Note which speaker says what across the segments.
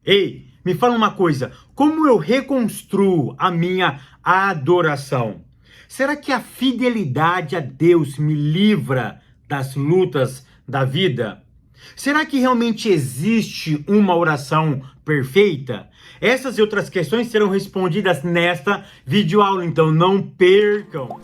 Speaker 1: Ei, me fala uma coisa, como eu reconstruo a minha adoração? Será que a fidelidade a Deus me livra das lutas da vida? Será que realmente existe uma oração perfeita? Essas e outras questões serão respondidas nesta videoaula, então não percam!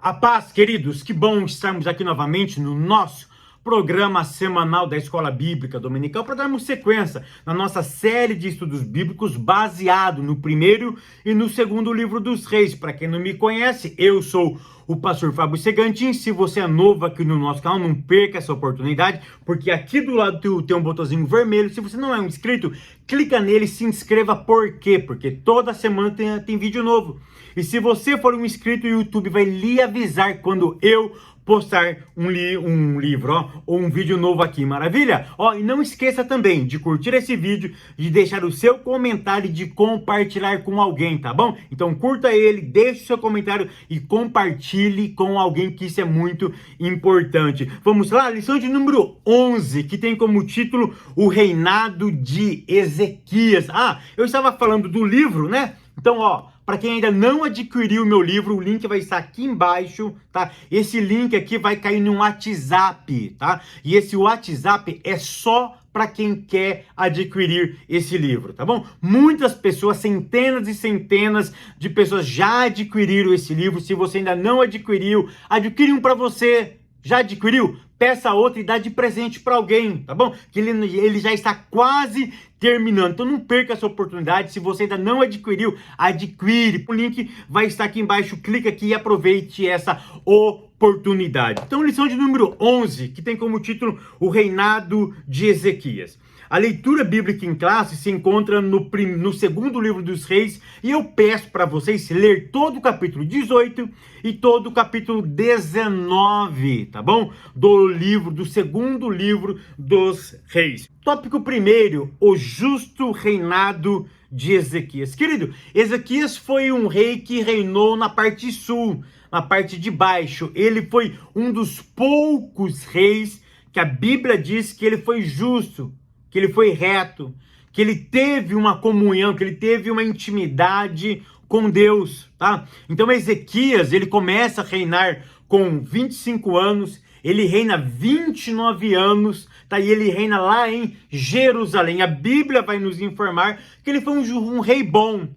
Speaker 1: A paz, queridos, que bom estarmos aqui novamente no nosso programa semanal da Escola Bíblica Dominical para darmos sequência na nossa série de estudos bíblicos baseado no primeiro e no segundo livro dos Reis. Para quem não me conhece, eu sou o pastor Fábio Segantin. Se você é novo aqui no nosso canal, não perca essa oportunidade, porque aqui do lado tem um botãozinho vermelho. Se você não é um inscrito, clica nele e se inscreva. Por quê? Porque toda semana tem vídeo novo. E se você for um inscrito, o YouTube vai lhe avisar quando eu postar um livro, ou um vídeo novo aqui, maravilha? E não esqueça também de curtir esse vídeo, de deixar o seu comentário e de compartilhar com alguém, tá bom? Então curta ele, deixe o seu comentário e compartilhe com alguém, que isso é muito importante. Vamos lá, lição de número 11, que tem como título O Reinado de Ezequias. Eu estava falando do livro, né? Então, para quem ainda não adquiriu o meu livro, o link vai estar aqui embaixo, tá? Esse link aqui vai cair no WhatsApp, tá? E esse WhatsApp é só para quem quer adquirir esse livro, tá bom? Muitas pessoas, centenas e centenas de pessoas já adquiriram esse livro. Se você ainda não adquiriu, adquire um para você. Já adquiriu? Peça outra e dá de presente para alguém, tá bom? Que ele já está quase terminando. Então não perca essa oportunidade. Se você ainda não adquiriu, adquire. O link vai estar aqui embaixo. Clica aqui e aproveite essa oportunidade. Então, lição de número 11, que tem como título O Reinado de Ezequias. A leitura bíblica em classe se encontra no segundo livro dos Reis, e eu peço para vocês ler todo o capítulo 18 e todo o capítulo 19, tá bom? Do segundo livro dos Reis. Tópico primeiro, o justo reinado de Ezequias. Querido, Ezequias foi um rei que reinou na parte sul, na parte de baixo. Ele foi um dos poucos reis que a Bíblia diz que ele foi justo, que ele foi reto, que ele teve uma comunhão, que ele teve uma intimidade com Deus, tá? Então Ezequias, ele começa a reinar com 25 anos, ele reina 29 anos, tá? E ele reina lá em Jerusalém. A Bíblia vai nos informar que ele foi um rei bom,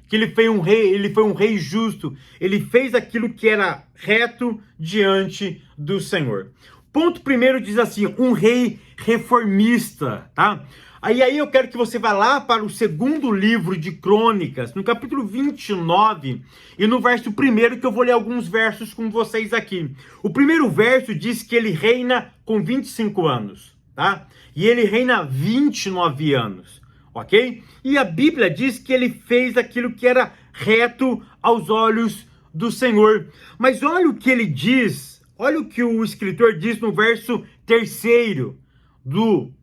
Speaker 1: que ele foi um rei justo, ele fez aquilo que era reto diante do Senhor. Ponto primeiro diz assim, um rei reformista, tá? Aí eu quero que você vá lá para o segundo livro de Crônicas, no capítulo 29, e no verso primeiro, que eu vou ler alguns versos com vocês aqui. O primeiro verso diz que ele reina com 25 anos, tá? E ele reina 29 anos, ok? E a Bíblia diz que ele fez aquilo que era reto aos olhos do Senhor. Mas olha o que ele diz, olha o que o escritor diz no verso terceiro do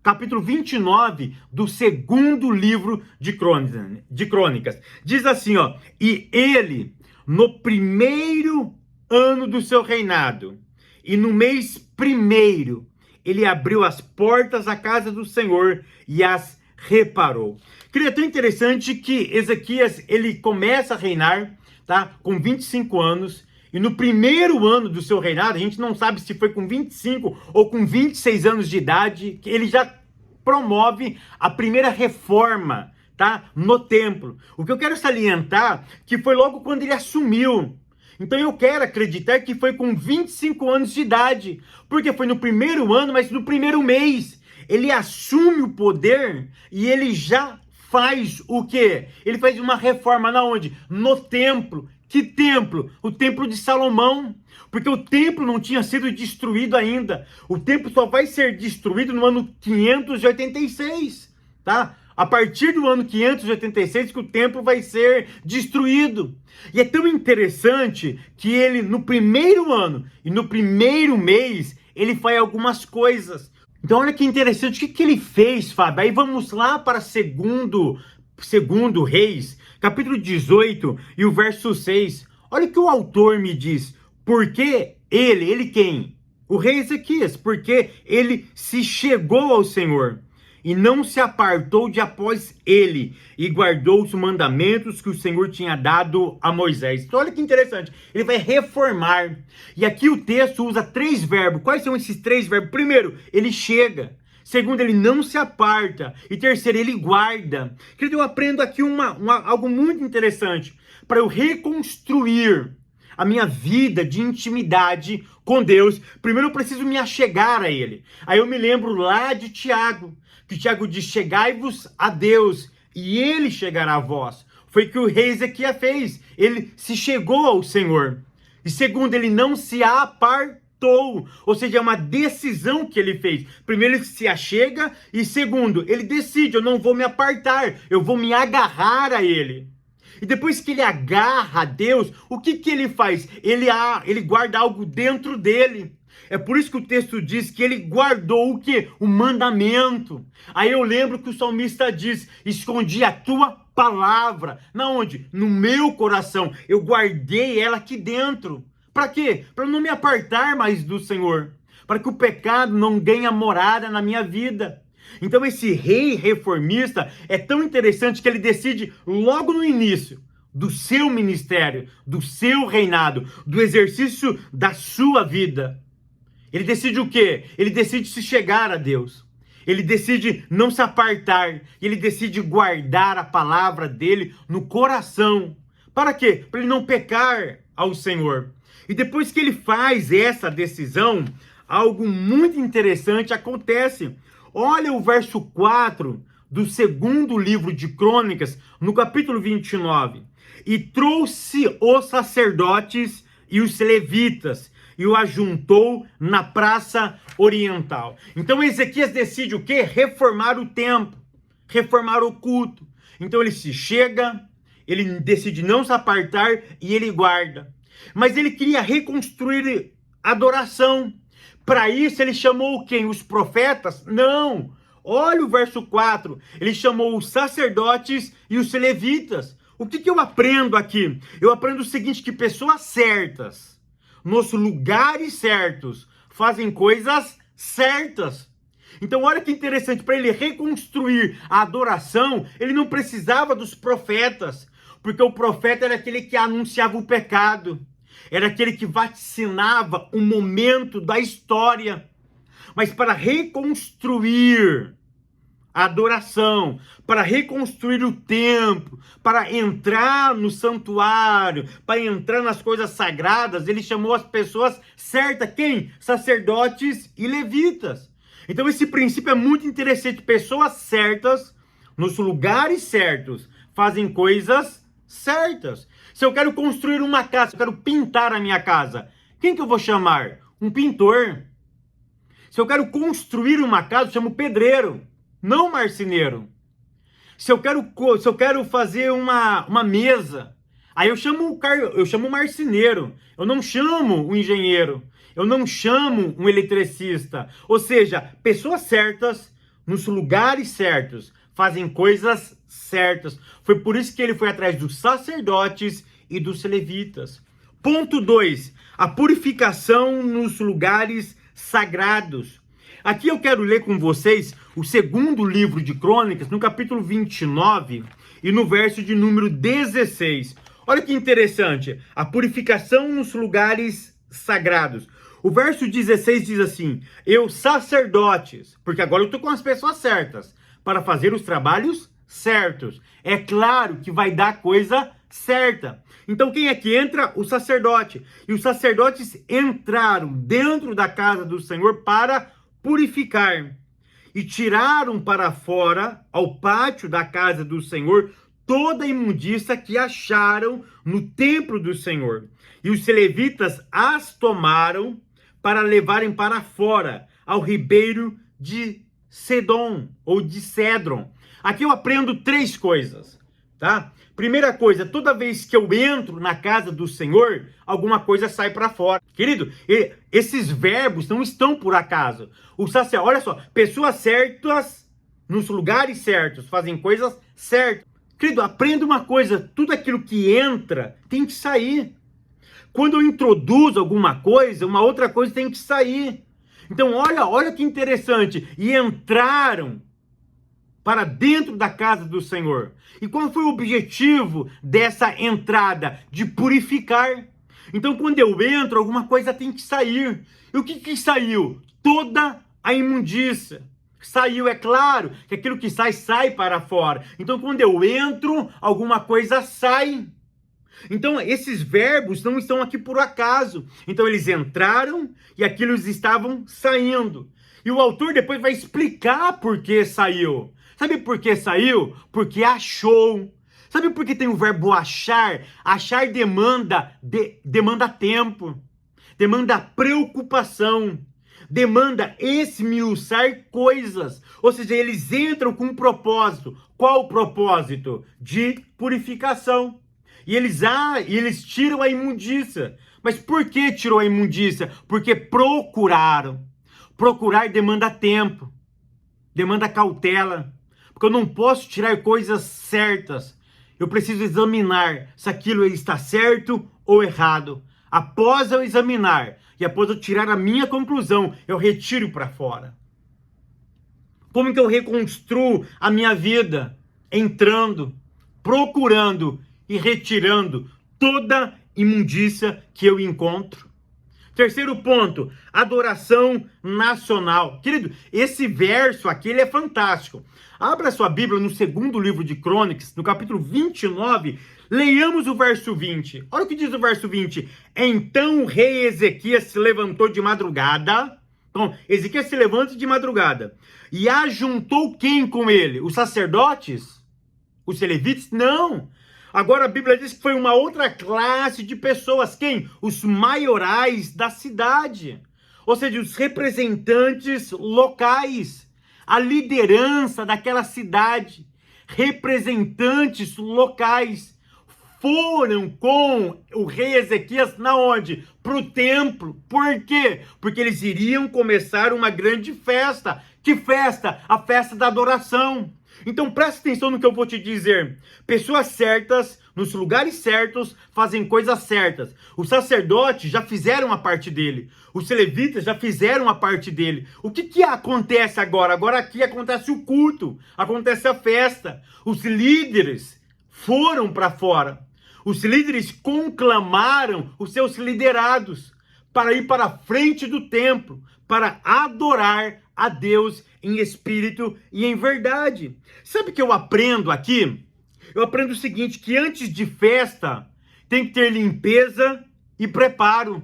Speaker 1: capítulo 29 do segundo livro de Crônicas. Diz assim, e ele, no primeiro ano do seu reinado, e no mês primeiro, ele abriu as portas da casa do Senhor e as reparou. Queria tão interessante que Ezequias, ele começa a reinar, tá, com 25 anos, e no primeiro ano do seu reinado, a gente não sabe se foi com 25 ou com 26 anos de idade, que ele já promove a primeira reforma, tá, no templo. O que eu quero salientar que foi logo quando ele assumiu. Então eu quero acreditar que foi com 25 anos de idade, porque foi no primeiro ano, mas no primeiro mês. Ele assume o poder e ele já faz o quê? Ele faz uma reforma na onde? No templo. Que templo? O templo de Salomão, porque o templo não tinha sido destruído ainda. O templo só vai ser destruído no ano 586, tá? A partir do ano 586 que o templo vai ser destruído. E é tão interessante que ele, no primeiro ano e no primeiro mês, ele faz algumas coisas. Então olha que interessante, o que ele fez, Fábio? Aí vamos lá para segundo Reis, capítulo 18 e o verso 6. Olha o que o autor me diz. Porque Ele quem? O rei Ezequias, porque ele se chegou ao Senhor e não se apartou de após ele e guardou os mandamentos que o Senhor tinha dado a Moisés. Então olha que interessante, ele vai reformar. E aqui o texto usa 3 verbos. Quais são esses 3 verbos? Primeiro, ele chega. Segundo, ele não se aparta. E terceiro, ele guarda. Querido, eu aprendo aqui algo muito interessante. Para eu reconstruir a minha vida de intimidade com Deus, primeiro eu preciso me achegar a Ele. Aí eu me lembro lá de Tiago, que Tiago diz, chegai-vos a Deus, e Ele chegará a vós. Foi o que o rei Ezequias fez. Ele se chegou ao Senhor. E segundo, ele não se apartou. Ou seja, é uma decisão que ele fez. Primeiro, ele se achega. E segundo, ele decide, eu não vou me apartar. Eu vou me agarrar a ele. E depois que ele agarra a Deus, o que ele faz? Ele guarda algo dentro dele. É por isso que o texto diz que ele guardou o quê? O mandamento. Aí eu lembro que o salmista diz, escondi a tua palavra. Na onde? No meu coração. Eu guardei ela aqui dentro. Para quê? Para não me apartar mais do Senhor. Para que o pecado não ganhe morada na minha vida. Então esse rei reformista é tão interessante que ele decide logo no início do seu ministério, do seu reinado, do exercício da sua vida. Ele decide o quê? Ele decide se chegar a Deus. Ele decide não se apartar. Ele decide guardar a palavra dele no coração. Para quê? Para ele não pecar ao Senhor. E depois que ele faz essa decisão, algo muito interessante acontece. Olha o verso 4 do 2º livro de Crônicas, no capítulo 29. E trouxe os sacerdotes e os levitas, e o ajuntou na praça oriental. Então Ezequias decide o quê? Reformar o templo, reformar o culto. Então ele se chega, ele decide não se apartar e ele guarda. Mas ele queria reconstruir a adoração. Para isso ele chamou quem? Os profetas? Não! Olha o verso 4. Ele chamou os sacerdotes e os levitas. O que eu aprendo aqui? Eu aprendo o seguinte, que pessoas certas, nos lugares certos, fazem coisas certas. Então olha que interessante, para ele reconstruir a adoração, ele não precisava dos profetas, porque o profeta era aquele que anunciava o pecado. Era aquele que vaticinava o momento da história. Mas para reconstruir a adoração, para reconstruir o templo, para entrar no santuário, para entrar nas coisas sagradas, ele chamou as pessoas certas. Quem? Sacerdotes e levitas. Então esse princípio é muito interessante. Pessoas certas, nos lugares certos, fazem coisas certas. Se eu quero construir uma casa, eu quero pintar a minha casa, quem que eu vou chamar? Um pintor. Se eu quero construir uma casa, eu chamo pedreiro, não marceneiro. Se eu quero fazer uma mesa, aí eu chamo o marceneiro. Eu não chamo o engenheiro. Eu não chamo um eletricista. Ou seja, pessoas certas, nos lugares certos, fazem coisas certas. Foi por isso que ele foi atrás dos sacerdotes e dos levitas. Ponto 2. A purificação nos lugares sagrados. Aqui eu quero ler com vocês o 2º livro de Crônicas, no capítulo 29 e no verso de número 16. Olha que interessante. A purificação nos lugares sagrados. O verso 16 diz assim: eu sacerdotes, porque agora eu estou com as pessoas certas, para fazer os trabalhos certos. É claro que vai dar coisa certa. Então quem é que entra? O sacerdote. E os sacerdotes entraram dentro da casa do Senhor para purificar. E tiraram para fora, ao pátio da casa do Senhor, toda a imundícia que acharam no templo do Senhor. E os levitas as tomaram para levarem para fora, ao ribeiro de Cedron, ou de Cedron. Aqui eu aprendo 3 coisas, tá? Primeira coisa, toda vez que eu entro na casa do Senhor, alguma coisa sai para fora. Querido, esses verbos não estão por acaso. Olha só, pessoas certas, nos lugares certos, fazem coisas certas. Querido, aprenda uma coisa, tudo aquilo que entra tem que sair. quando eu introduzo alguma coisa, uma outra coisa tem que sair. Então, olha que interessante. E entraram para dentro da casa do Senhor. E qual foi o objetivo dessa entrada? De purificar. Então, quando eu entro, alguma coisa tem que sair. E o que saiu? Toda a imundícia. Saiu, é claro, que aquilo que sai para fora. Então, quando eu entro, alguma coisa sai. Então, esses verbos não estão aqui por acaso. Então, eles entraram e aquilo estavam saindo. E o autor depois vai explicar por que saiu. Sabe por que saiu? Porque achou. Sabe por que tem o verbo achar? Achar demanda tempo, demanda preocupação, demanda esmiuçar coisas. Ou seja, eles entram com um propósito. Qual o propósito? De purificação. E eles tiram a imundícia. Mas por que tirou a imundícia? Porque procuraram. Procurar demanda tempo, demanda cautela. Porque eu não posso tirar coisas certas. Eu preciso examinar se aquilo está certo ou errado. Após eu examinar e após eu tirar a minha conclusão, eu retiro para fora. Como que eu reconstruo a minha vida? Entrando, procurando e retirando toda imundícia que eu encontro. Terceiro ponto, adoração nacional. Querido, esse verso aqui ele é fantástico. Abra sua Bíblia no segundo livro de Crônicas, no capítulo 29, leiamos o verso 20. Olha o que diz o verso 20. Então o rei Ezequias se levantou de madrugada. Então, Ezequias se levanta de madrugada. E ajuntou quem com ele? Os sacerdotes? Os levitas? Não. Agora a Bíblia diz que foi uma outra classe de pessoas. Quem? Os maiorais da cidade. Ou seja, os representantes locais. A liderança daquela cidade. Representantes locais. Foram com o rei Ezequias na onde? Para o templo. Por quê? Porque eles iriam começar uma grande festa. Que festa? A festa da adoração. Então presta atenção no que eu vou te dizer. Pessoas certas, nos lugares certos, fazem coisas certas. Os sacerdotes já fizeram a parte dele. Os levitas já fizeram a parte dele. O que acontece agora? Agora aqui acontece o culto, acontece a festa. Os líderes foram para fora. Os líderes conclamaram os seus liderados para ir para a frente do templo, para adorar a Deus em espírito e em verdade. Sabe o que eu aprendo aqui? Eu aprendo o seguinte, que antes de festa tem que ter limpeza e preparo.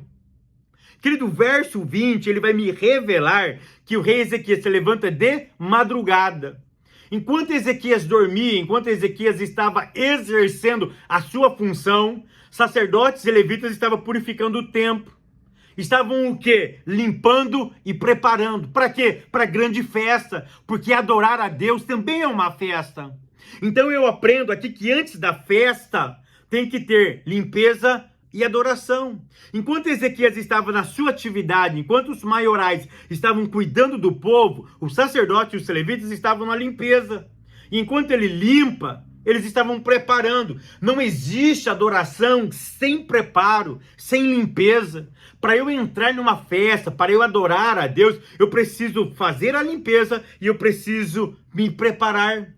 Speaker 1: Querido, o verso 20, ele vai me revelar que o rei Ezequias se levanta de madrugada. Enquanto Ezequias dormia, enquanto Ezequias estava exercendo a sua função, sacerdotes e levitas estavam purificando o templo. Estavam o quê? Limpando e preparando. Para quê? Para grande festa. Porque adorar a Deus também é uma festa. Então eu aprendo aqui que antes da festa tem que ter limpeza e adoração. Enquanto Ezequias estava na sua atividade, enquanto os maiorais estavam cuidando do povo, os sacerdotes e os levitas estavam na limpeza. E enquanto ele limpa, eles estavam preparando. Não existe adoração sem preparo, sem limpeza. Para eu entrar numa festa, para eu adorar a Deus, eu preciso fazer a limpeza e eu preciso me preparar.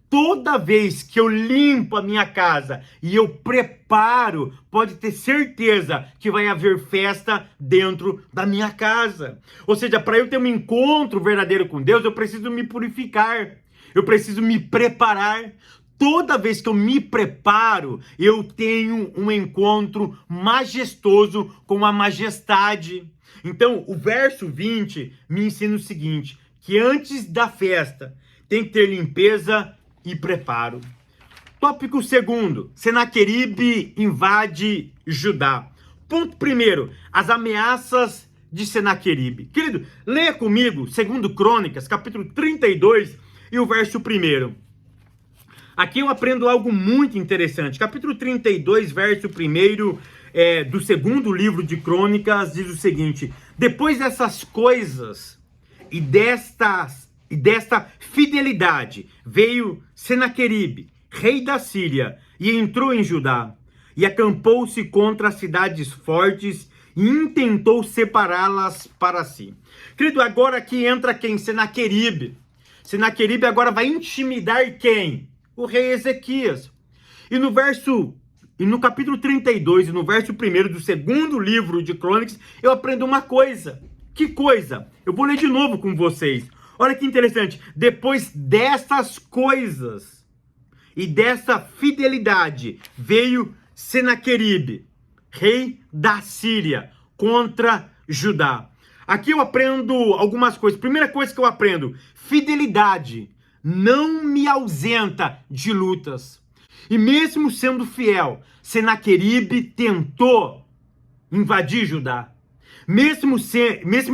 Speaker 1: Toda vez que eu limpo a minha casa e eu preparo, pode ter certeza que vai haver festa dentro da minha casa. Ou seja, para eu ter um encontro verdadeiro com Deus, eu preciso me purificar. Eu preciso me preparar. Toda vez que eu me preparo, eu tenho um encontro majestoso com a majestade. Então, o verso 20 me ensina o seguinte, que antes da festa tem que ter limpeza e preparo. Tópico segundo, Senaqueribe invade Judá. Ponto primeiro, as ameaças de Senaqueribe. Querido, leia comigo, 2 Crônicas, capítulo 32 e o verso 1. Aqui eu aprendo algo muito interessante. Capítulo 32, verso 1 do segundo livro de Crônicas, diz o seguinte: depois dessas coisas e desta fidelidade, veio Senaqueribe, rei da Síria, e entrou em Judá. e acampou-se contra as cidades fortes e intentou separá-las para si. Querido, agora aqui entra quem? Senaqueribe. Senaqueribe agora vai intimidar quem? O rei Ezequias. E no capítulo 32 e no verso 1º do segundo livro de Crônicas, eu aprendo uma coisa. Que coisa? Eu vou ler de novo com vocês. Olha que interessante. Depois dessas coisas e dessa fidelidade, veio Senaqueribe, rei da Síria, contra Judá. Aqui eu aprendo algumas coisas. Primeira coisa que eu aprendo: fidelidade não me ausenta de lutas. E mesmo sendo fiel, Senaqueribe tentou invadir Judá. Mesmo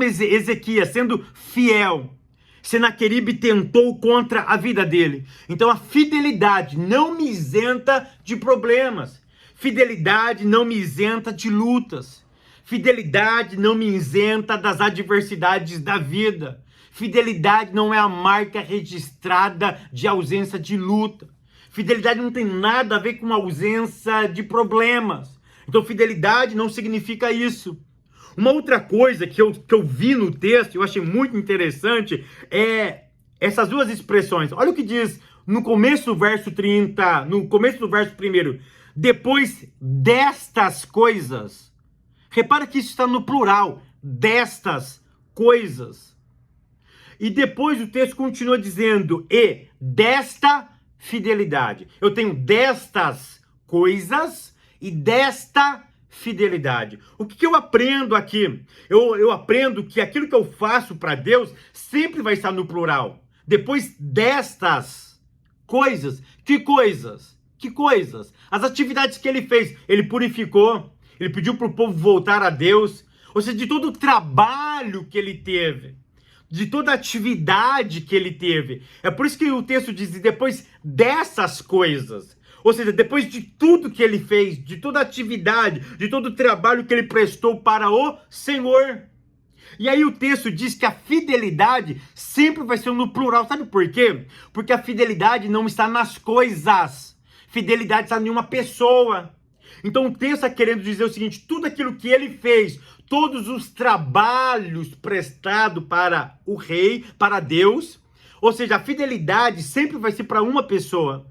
Speaker 1: Ezequias sendo fiel, Senaqueribe tentou contra a vida dele. Então a fidelidade não me isenta de problemas. Fidelidade não me isenta de lutas. Fidelidade não me isenta das adversidades da vida. Fidelidade não é a marca registrada de ausência de luta. Fidelidade não tem nada a ver com ausência de problemas. Então fidelidade não significa isso. Uma outra coisa que eu vi no texto, eu achei muito interessante, é essas duas expressões. Olha o que diz no começo do verso 30, no começo do verso 1. Depois destas coisas. Repara que isso está no plural. Destas coisas. E depois o texto continua dizendo, e desta fidelidade. Eu tenho destas coisas e desta fidelidade. O que eu aprendo aqui? Eu aprendo que aquilo que eu faço para Deus sempre vai estar no plural. Depois destas coisas. Que coisas? Que coisas? As atividades que ele fez. Ele purificou. Ele pediu para o povo voltar a Deus. Ou seja, de todo o trabalho que ele teve. De toda a atividade que ele teve. É por isso que o texto diz, depois dessas coisas. Ou seja, depois de tudo que ele fez, de toda a atividade, de todo o trabalho que ele prestou para o Senhor. E aí o texto diz que a fidelidade sempre vai ser no plural. Sabe por quê? Porque a fidelidade não está nas coisas. Fidelidade está em uma pessoa. Então o texto está querendo dizer o seguinte, tudo aquilo que ele fez, todos os trabalhos prestados para o rei, para Deus, ou seja, a fidelidade sempre vai ser para uma pessoa.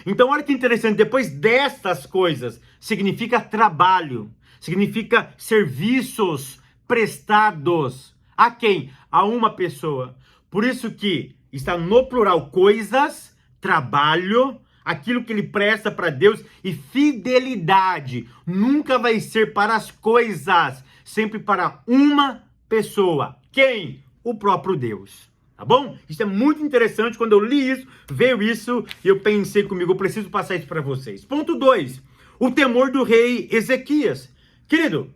Speaker 1: Então olha que interessante, depois destas coisas, significa trabalho, significa serviços prestados. A quem? A uma pessoa. Por isso que está no plural coisas, trabalho, aquilo que ele presta para Deus, e fidelidade nunca vai ser para as coisas, sempre para uma pessoa. Quem? O próprio Deus. Tá bom? Isso é muito interessante. Quando eu li isso, veio isso e eu pensei comigo, eu preciso passar isso para vocês. Ponto 2. O temor do rei Ezequias. Querido,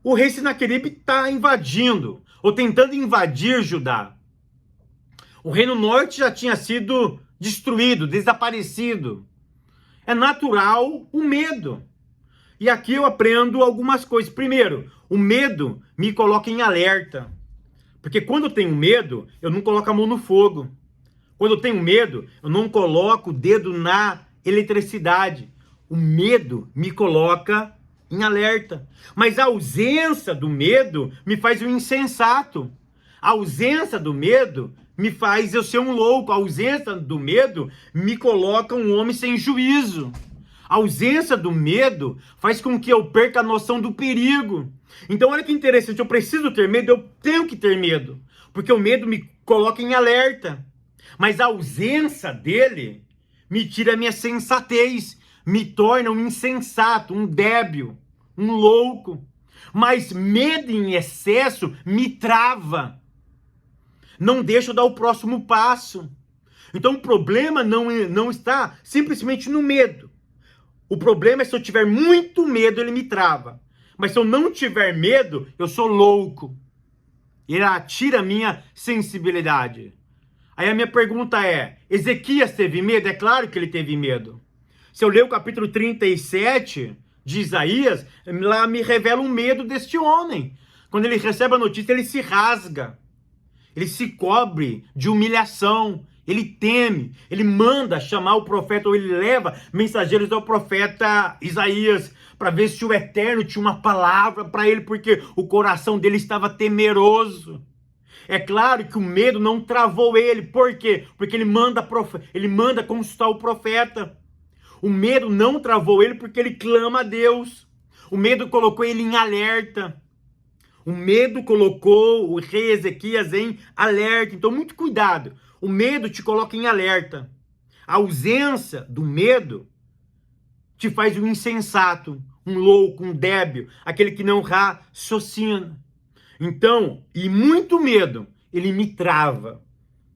Speaker 1: o rei Senaqueribe está invadindo, ou tentando invadir Judá. O reino norte já tinha sido destruído, desaparecido. É natural o medo. E aqui eu aprendo algumas coisas. Primeiro, o medo me coloca em alerta. Porque quando eu tenho medo, eu não coloco a mão no fogo. Quando eu tenho medo, eu não coloco o dedo na eletricidade. O medo me coloca em alerta. Mas a ausência do medo me faz um insensato. A ausência do medo me faz eu ser um louco. A ausência do medo me coloca um homem sem juízo. A ausência do medo faz com que eu perca a noção do perigo. Então olha que interessante, eu preciso ter medo, eu tenho que ter medo. Porque o medo me coloca em alerta. Mas a ausência dele me tira a minha sensatez, me torna um insensato, um débil, um louco. Mas medo em excesso me trava. Não deixa eu dar o próximo passo. Então o problema não está simplesmente no medo. O problema é se eu tiver muito medo, ele me trava. Mas se eu não tiver medo, eu sou louco. Ele tira a minha sensibilidade. Aí a minha pergunta é, Ezequias teve medo? É claro que ele teve medo. Se eu ler o capítulo 37 de Isaías, lá me revela um medo deste homem. Quando ele recebe a notícia, ele se rasga. Ele se cobre de humilhação. Ele teme, ele manda chamar o profeta, ou ele leva mensageiros ao profeta Isaías, para ver se o Eterno tinha uma palavra para ele, porque o coração dele estava temeroso. É claro que o medo não travou ele, por quê? Porque ele manda consultar o profeta. O medo não travou ele porque ele clama a Deus. O medo colocou ele em alerta. O medo colocou o rei Ezequias em alerta. Então, muito cuidado. O medo te coloca em alerta. A ausência do medo te faz um insensato, um louco, um débil, aquele que não raciocina. Então, e muito medo, ele me trava.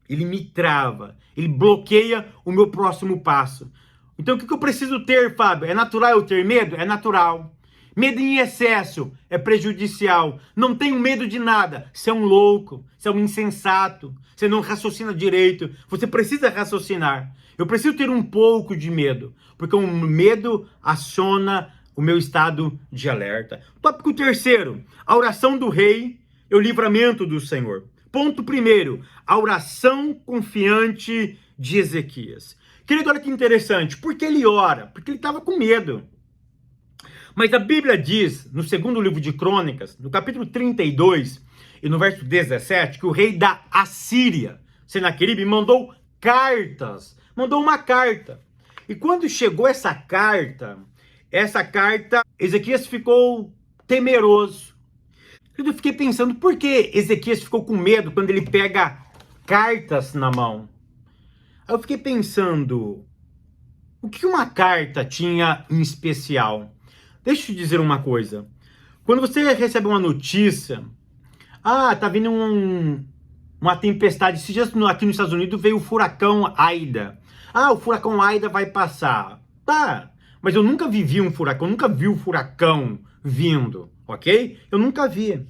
Speaker 1: Ele bloqueia o meu próximo passo. Então, o que eu preciso ter, Fábio? É natural eu ter medo? É natural. Medo em excesso é prejudicial. Não tenho medo de nada. Você é um louco, você é um insensato, você não raciocina direito. Você precisa raciocinar. Eu preciso ter um pouco de medo, porque o medo aciona o meu estado de alerta. Tópico terceiro, a oração do rei e o livramento do Senhor. Ponto primeiro, a oração confiante de Ezequias. Querido, olha que interessante. Por que ele ora? Porque ele estava com medo. Mas a Bíblia diz, no segundo livro de Crônicas, no capítulo 32 e no verso 17, que o rei da Assíria, Senaqueribe, mandou uma carta. E quando chegou essa carta, Ezequias ficou temeroso. Eu fiquei pensando, por que Ezequias ficou com medo quando ele pega cartas na mão? Aí eu fiquei pensando, o que uma carta tinha em especial? Deixa eu te dizer uma coisa. Quando você recebe uma notícia, tá vindo uma tempestade. Esses dias aqui nos Estados Unidos veio o furacão Aida. O furacão Aida vai passar. Tá, mas eu nunca vivi um furacão, eu nunca vi o furacão vindo, ok? Eu nunca vi.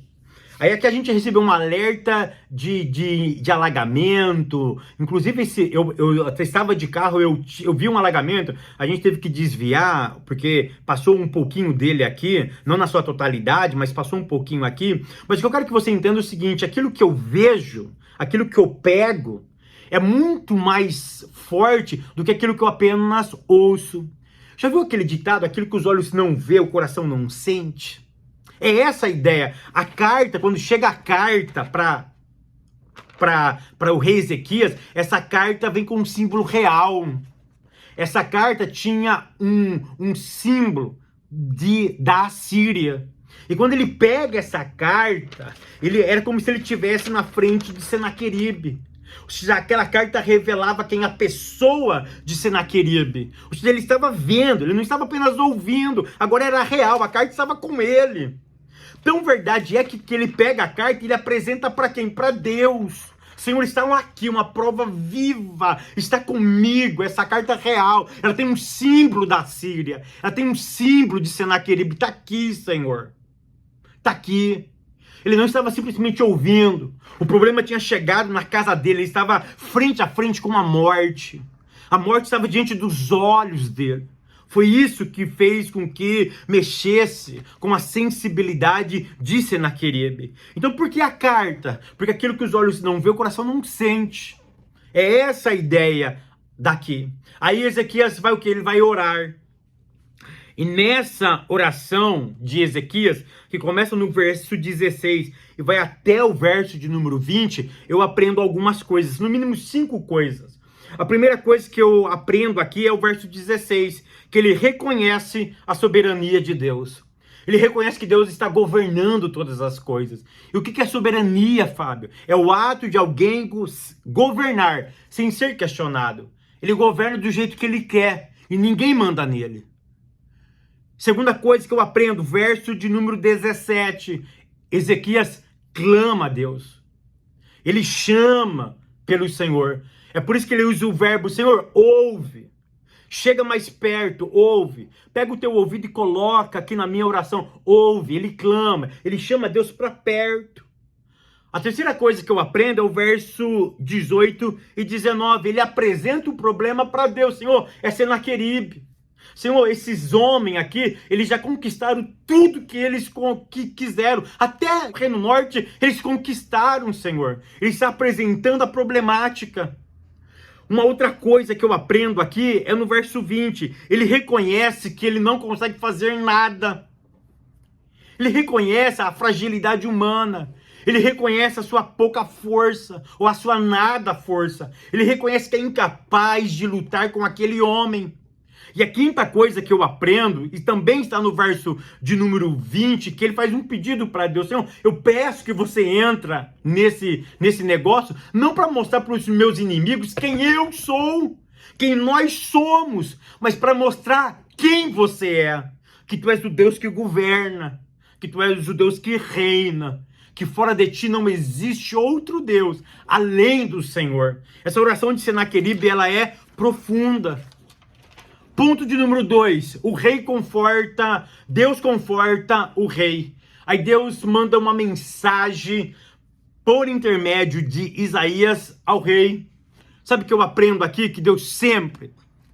Speaker 1: Aí aqui a gente recebeu um alerta de alagamento. Inclusive, eu estava de carro, eu vi um alagamento, a gente teve que desviar, porque passou um pouquinho dele aqui, não na sua totalidade, mas passou um pouquinho aqui. Mas o que eu quero que você entenda é o seguinte, aquilo que eu vejo, aquilo que eu pego, é muito mais forte do que aquilo que eu apenas ouço. Já viu aquele ditado, aquilo que os olhos não vê, o coração não sente? É essa a ideia. A carta, quando chega a carta para o rei Ezequias, essa carta vem com um símbolo real. Essa carta tinha um símbolo da Assíria. E quando ele pega essa carta, era como se ele estivesse na frente de Senaqueribe. Ou seja, aquela carta revelava quem a pessoa de Senaqueribe. Ou seja, ele estava vendo, ele não estava apenas ouvindo, agora era real, a carta estava com ele. Então, verdade é que ele pega a carta e ele apresenta para quem? Para Deus. Senhor, está aqui, uma prova viva, está comigo, essa carta real, ela tem um símbolo da Síria, ela tem um símbolo de Senaqueribe, está aqui, Senhor, está aqui. Ele não estava simplesmente ouvindo, o problema tinha chegado na casa dele, ele estava frente a frente com a morte estava diante dos olhos dele. Foi isso que fez com que mexesse com a sensibilidade de Senaqueribe. Então, por que a carta? Porque aquilo que os olhos não vê, o coração não sente. É essa a ideia daqui. Aí Ezequias vai o quê? Ele vai orar. E nessa oração de Ezequias, que começa no verso 16 e vai até o verso de número 20, eu aprendo algumas coisas, no mínimo 5 coisas. A primeira coisa que eu aprendo aqui é o verso 16, que ele reconhece a soberania de Deus. Ele reconhece que Deus está governando todas as coisas. E o que é soberania, Fábio? É o ato de alguém governar sem ser questionado. Ele governa do jeito que ele quer e ninguém manda nele. Segunda coisa que eu aprendo, verso de número 17. Ezequias clama a Deus. Ele chama pelo Senhor. É por isso que ele usa o verbo, Senhor, ouve. Chega mais perto, ouve. Pega o teu ouvido e coloca aqui na minha oração. Ouve, ele clama, ele chama Deus para perto. A terceira coisa que eu aprendo é o verso 18 e 19. Ele apresenta o problema para Deus. Senhor, é Senaqueribe. Senhor, esses homens aqui, eles já conquistaram tudo que eles quiseram. Até o Reino Norte, eles conquistaram, Senhor. Ele está apresentando a problemática. Uma outra coisa que eu aprendo aqui é no verso 20. Ele reconhece que ele não consegue fazer nada. Ele reconhece a fragilidade humana. Ele reconhece a sua pouca força, ou a sua nada força. Ele reconhece que é incapaz de lutar com aquele homem. E a quinta coisa que eu aprendo, e também está no verso de número 20, que ele faz um pedido para Deus: Senhor, eu peço que você entra nesse negócio, não para mostrar para os meus inimigos quem eu sou, quem nós somos, mas para mostrar quem você é. Que tu és o Deus que governa, que tu és o Deus que reina, que fora de ti não existe outro Deus além do Senhor. Essa oração de Senaqueribe, ela é profunda. Ponto de número 2, o rei conforta, Deus conforta o rei. Aí Deus manda uma mensagem por intermédio de Isaías ao rei. Sabe o que eu aprendo aqui? Que Deus sempre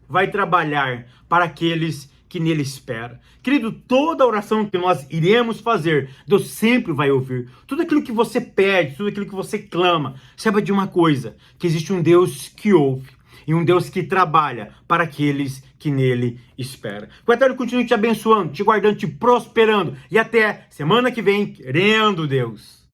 Speaker 1: vai trabalhar para aqueles que nele esperam. Querido, toda oração que nós iremos fazer, Deus sempre vai ouvir. Tudo aquilo que você pede, tudo aquilo que você clama, saiba de uma coisa, que existe um Deus que ouve. E um Deus que trabalha para aqueles que nele esperam. Que o Eterno continue te abençoando, te guardando, te prosperando. E até semana que vem, querendo Deus.